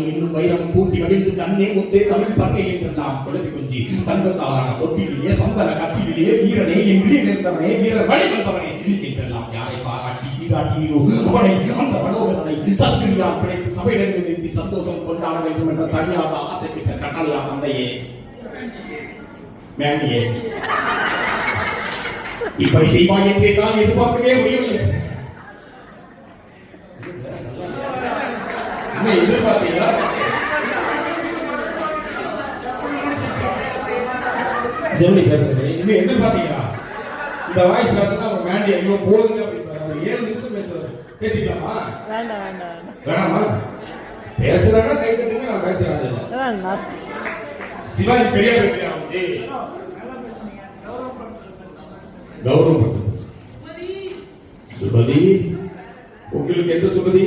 இன்னும் வைரம் பூட்டி வடிந்து கண்ணே முத்தே தமிழ் பண்ணே என்றெல்லாம் குழந்தை கொஞ்சி தங்கத்தாலான தொட்டிலே சந்தன கட்டிலே வீரனே என் விழி நிறுத்தவனே வீரர் வழி வந்தவனே என்றெல்லாம் யாரை பாராட்டி சீராட்டினோ அவனை அந்த மனோகரனை சத்கிரியால் பிழைத்து சபையிலிருந்து நிறுத்தி சந்தோஷம் கொண்டாட வேண்டும் என்ற தனியாக ஆசைப்பட்ட கட்டளையா தந்தையே மேண்டியே இப்படி செய்வாய் என்றே நான் எதிர்பார்க்கவே முடியவில்லை. எதிர்பார்த்தீங்களா? ஜெமினி பேசுறது இன்னும் எதிர்பார்த்தீங்களா? இந்த வாய்ஸ் பேசுறதா ஒரு மேண்டி ஐயோ போகுது அப்படின்னு 7 நிமிஷம் பேசுறாரு. பேசிக்கலாமா? வேணாமா? பேசுறாங்க கை தட்டுங்க, நான் பேசுறேன். சிவாஜி சரியா பேசுறாங்க. கௌரவம் சுபதி, உங்களுக்கு எந்த சுபதி?